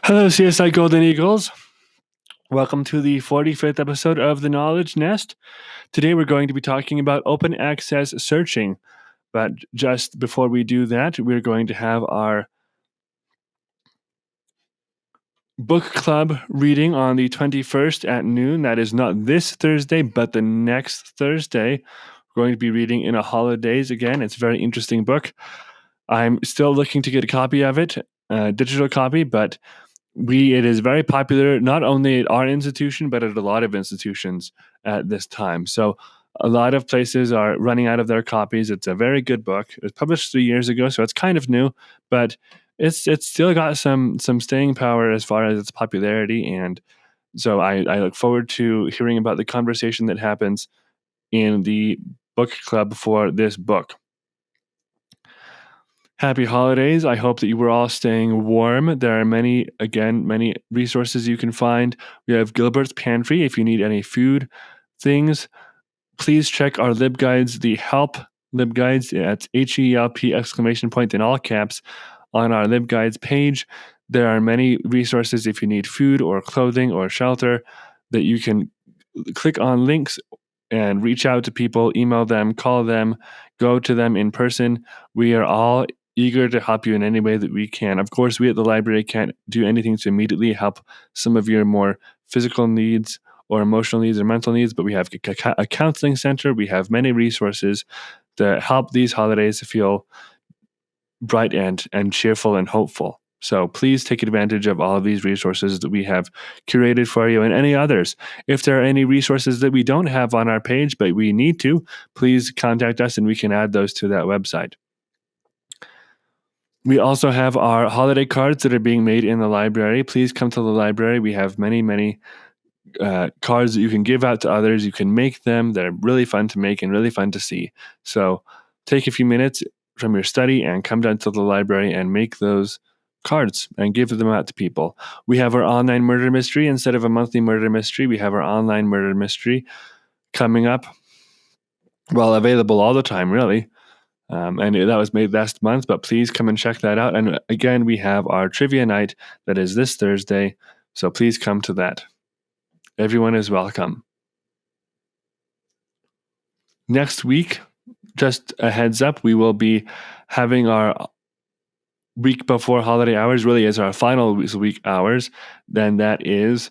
Hello, CSI Golden Eagles. Welcome to the 45th episode of The Knowledge Nest. Today we're going to be talking about open access searching. But just before we do that, we're going to have our book club reading on the 21st at noon. That is not this Thursday, but the next Thursday. We're going to be reading In a Holidays again. It's a very interesting book. I'm still looking to get a copy of it, a digital copy, but it is very popular, not only at our institution, but at a lot of institutions at this time. So a lot of places are running out of their copies. It's a very good book. It was published 3 years ago, so it's kind of new, but it's still got some staying power as far as its popularity. And so I look forward to hearing about the conversation that happens in the book club for this book. Happy holidays. I hope that you were all staying warm. There are many resources you can find. We have Gilbert's Pantry. If you need any food things, please check our LibGuides, the help LibGuides. That's HELP ! In all caps on our LibGuides page. There are many resources if you need food or clothing or shelter that you can click on links and reach out to people, email them, call them, go to them in person. We are all eager to help you in any way that we can. Of course, we at the library can't do anything to immediately help some of your more physical needs or emotional needs or mental needs, but we have a counseling center. We have many resources to help these holidays feel bright and cheerful and hopeful. So please take advantage of all of these resources that we have curated for you and any others. If there are any resources that we don't have on our page, but we need to, please contact us and we can add those to that website. We also have our holiday cards that are being made in the library. Please come to the library. We have many cards that you can give out to others. You can make them. They're really fun to make and really fun to see. So take a few minutes from your study and come down to the library and make those cards and give them out to people. We have our online murder mystery. Instead of a monthly murder mystery, we have our online murder mystery coming up. Well, available all the time, really. And that was made last month, but please come and check that out. And again, we have our trivia night that is this Thursday, so please come to that. Everyone is welcome. Next week, just a heads up, we will be having our week before holiday hours, really is our final week hours. Then that is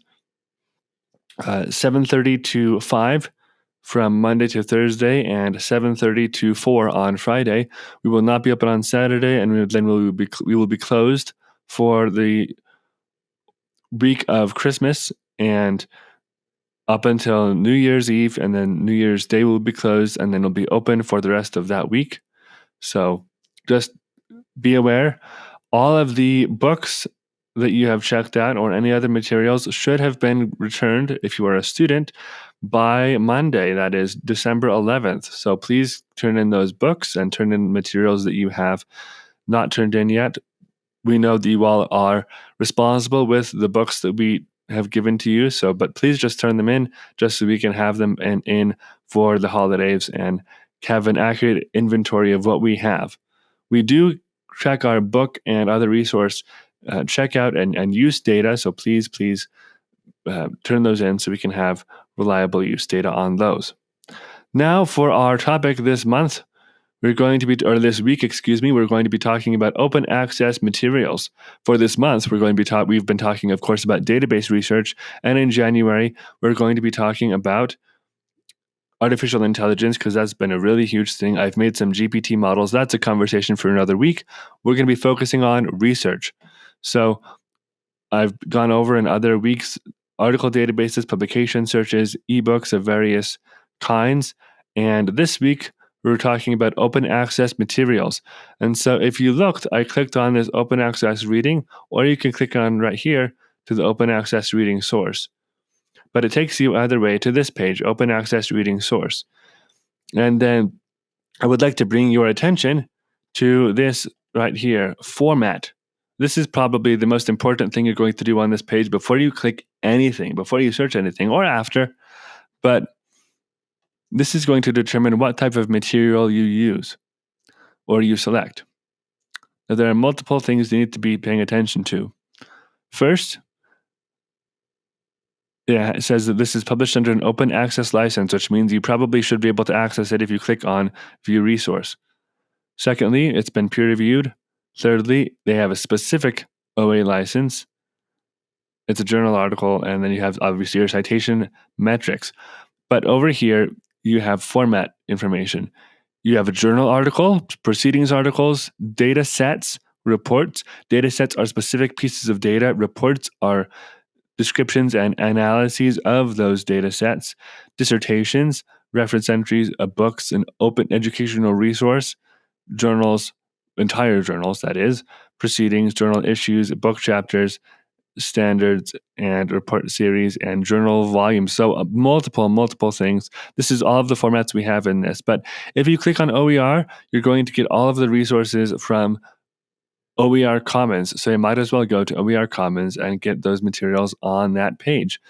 7:30 to 5 from Monday to Thursday and 7:30 to 4 on Friday. We will not be open on Saturday, and we will be closed for the week of Christmas and up until New Year's Eve, and then New Year's Day will be closed, and then it'll be open for the rest of that week. So just be aware. All of the books that you have checked out or any other materials should have been returned if you are a student by Monday, that is December 11th. So please turn in those books and turn in materials that you have not turned in yet. We know that you all are responsible with the books that we have given to you, but please just turn them in just so we can have them in for the holidays and have an accurate inventory of what we have. We do check our book and other resource checkout and use data, so please turn those in so we can have reliable use data on those. Now for our topic this month, this week, we're going to be talking about open access materials. For this month, we've been talking, of course, about database research, and in January, we're going to be talking about artificial intelligence, because that's been a really huge thing. I've made some GPT models. That's a conversation for another week. We're going to be focusing on research. So I've gone over in other weeks article databases, publication searches, ebooks of various kinds. And this week, we're talking about open access materials. And so if you looked, I clicked on this open access reading, or you can click on right here to the open access reading source. But it takes you either way to this page, open access reading source. And then I would like to bring your attention to this right here, format. This is probably the most important thing you're going to do on this page before you click anything, before you search anything, or after. But this is going to determine what type of material you use or you select. Now, there are multiple things you need to be paying attention to. First, it says that this is published under an open access license, which means you probably should be able to access it if you click on View Resource. Secondly, it's been peer-reviewed. Thirdly, they have a specific OA license. It's a journal article, and then you have obviously your citation metrics. But over here, you have format information. You have a journal article, proceedings articles, data sets, reports. Data sets are specific pieces of data. Reports are descriptions and analyses of those data sets. Dissertations, reference entries, books, an open educational resource. Journals, entire journals, that is. Proceedings, journal issues, book chapters, standards, and report series, and journal volumes. So multiple things. This is all of the formats we have in this. But if you click on OER, you're going to get all of the resources from OER Commons. So you might as well go to OER Commons and get those materials on that page.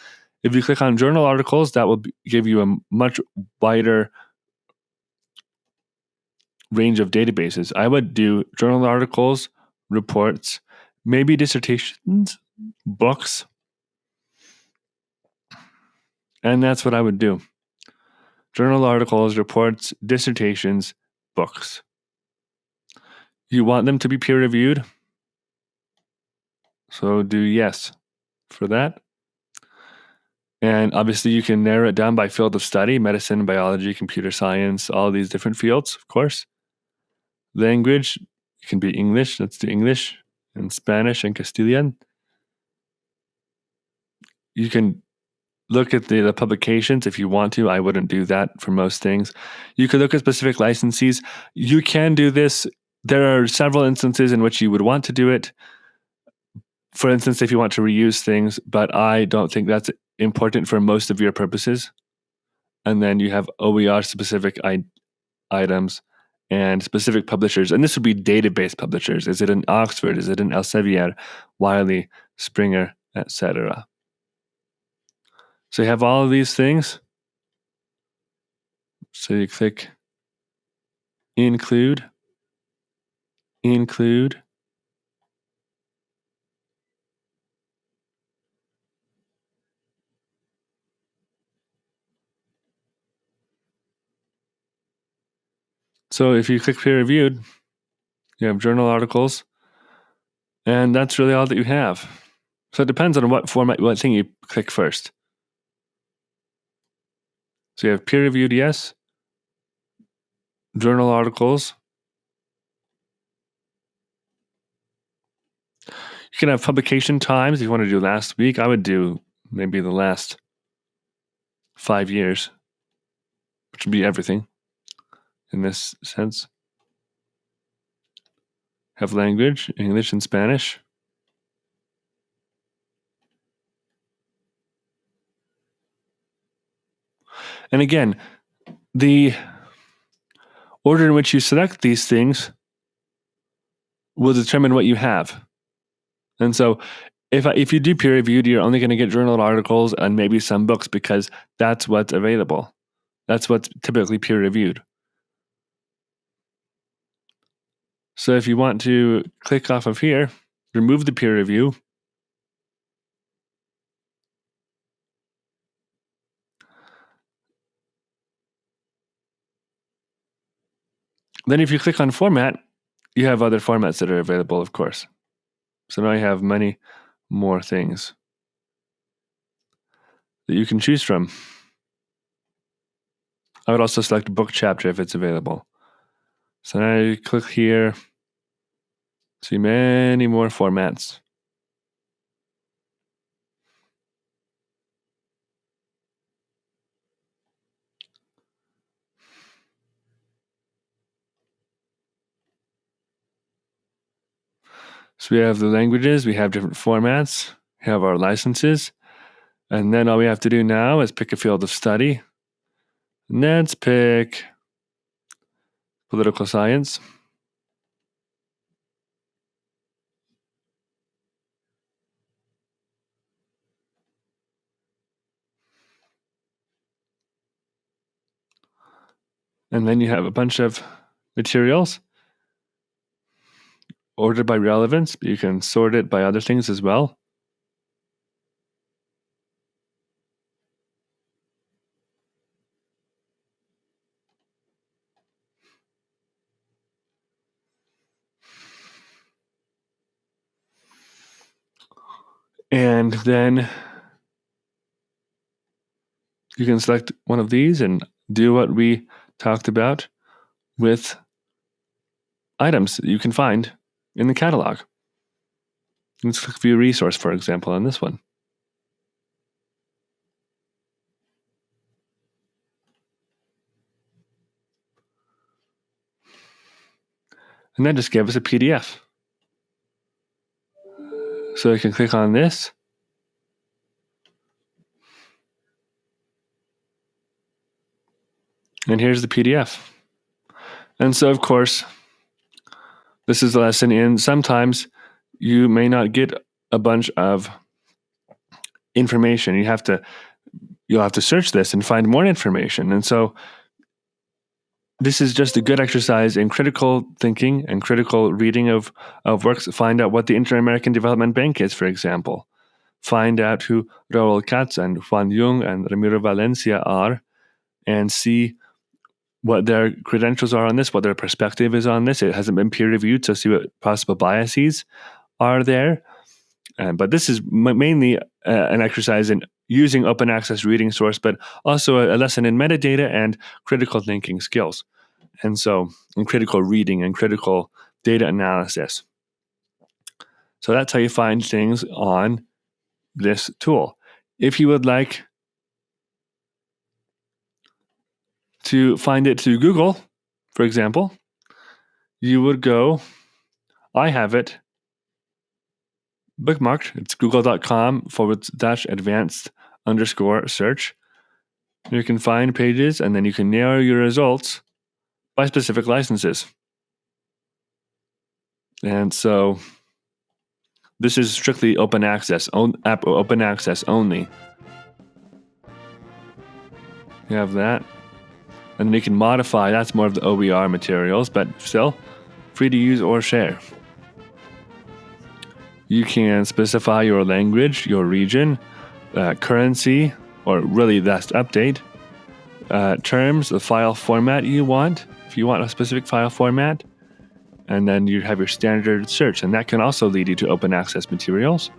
If you click on journal articles, that will give you a much wider range of databases. I would do journal articles, reports, maybe dissertations, books, and that's what I would do. Journal articles, reports, dissertations, books. You want them to be peer-reviewed? So do yes for that. And obviously you can narrow it down by field of study: medicine, biology, computer science, all these different fields, of course. Language, it can be English, let's do English, and Spanish and Castilian. You can look at the publications if you want to. I wouldn't do that for most things. You could look at specific licensees. You can do this. There are several instances in which you would want to do it. For instance, if you want to reuse things, but I don't think that's important for most of your purposes. And then you have OER specific items and specific publishers. And this would be database publishers. Is it in Oxford? Is it in Elsevier, Wiley, Springer, etc.? So you have all of these things. So you click include. So if you click peer reviewed, you have journal articles, and that's really all that you have. So it depends on what format, what thing you click first. So you have peer reviewed, yes. Journal articles. You can have publication times if you want to do last week. I would do maybe the last 5 years, which would be everything in this sense. Have language, English and Spanish. And again, the order in which you select these things will determine what you have. And so if you do peer reviewed, you're only going to get journal articles and maybe some books because that's what's available. That's what's typically peer reviewed. So if you want to click off of here, remove the peer review, then if you click on format, you have other formats that are available, of course. So now you have many more things that you can choose from. I would also select book chapter if it's available. So now you click here, see many more formats. So we have the languages, we have different formats, we have our licenses, and then all we have to do now is pick a field of study. Let's pick political science. And then you have a bunch of materials ordered by relevance, but you can sort it by other things as well. And then you can select one of these and do what we talked about with items that you can find in the catalog. Let's click View Resource, for example, on this one. And that just gave us a PDF. So you can click on this. And here's the PDF. And so, of course, this is a lesson in sometimes you may not get a bunch of information. You'll have to search this and find more information. And so this is just a good exercise in critical thinking and critical reading of works. Find out what the Inter-American Development Bank is, for example. Find out who Raoul Katz and Juan Jung and Ramiro Valencia are, and see what their credentials are on this, what their perspective is on this. It hasn't been peer-reviewed, so see what possible biases are there. But this is mainly an exercise in using open access reading source, but also a lesson in metadata and critical thinking skills. And so, in critical reading and critical data analysis. So that's how you find things on this tool. If you would like to find it through Google, for example, you would go, I have it bookmarked. It's google.com/advanced_search. You can find pages, and then you can narrow your results by specific licenses. And so this is strictly open access, open access only. You have that. And then you can modify, that's more of the OER materials, but still free to use or share. You can specify your language, your region, currency, or really last update, terms, the file format you want, if you want a specific file format, and then you have your standard search, and that can also lead you to open access materials.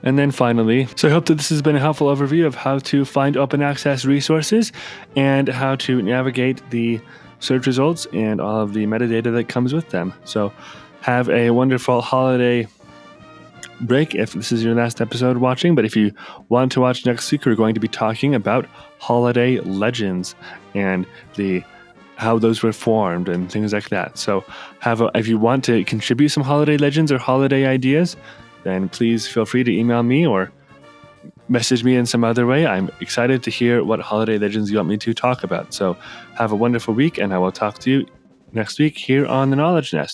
And then finally, so I hope that this has been a helpful overview of how to find open access resources and how to navigate the search results and all of the metadata that comes with them. So have a wonderful holiday break if this is your last episode watching. But if you want to watch next week, we're going to be talking about holiday legends and how those were formed and things like that. So if you want to contribute some holiday legends or holiday ideas, then please feel free to email me or message me in some other way. I'm excited to hear what holiday legends you want me to talk about. So have a wonderful week, and I will talk to you next week here on The Knowledge Nest.